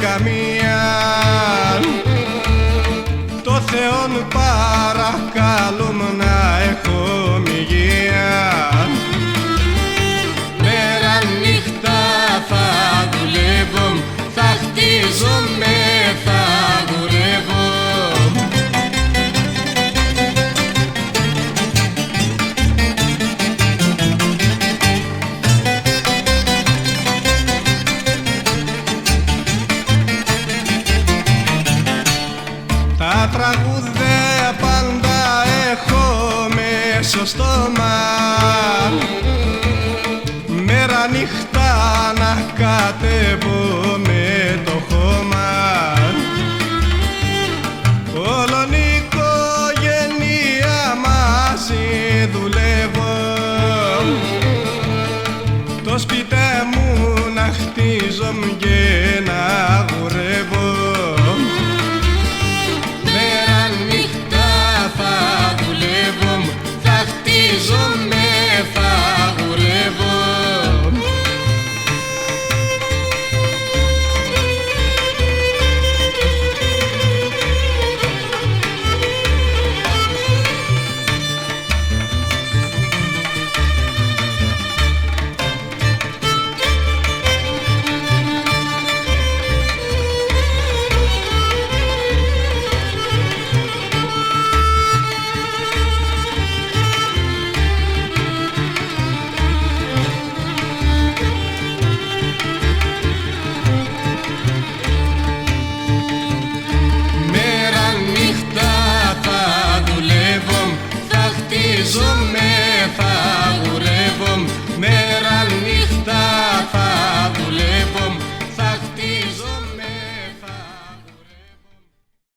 καμία. Το Θεόν παρακαλούμε να έχω υγεία. Μέρα νύχτα θα δουλεύω, θα χτίζομαι, θα δουλεύω. Τα τραγούδια πάντα έχω μες στο στόμα, μέρα νύχτα να κατέβω με το χώμα. Όλον η οικογένεια μαζί δουλεύω, το σπίτι μου να χτίζω και να γουρεύω. Χτίζομαι, θα γουρεύω. Χτίζομαι,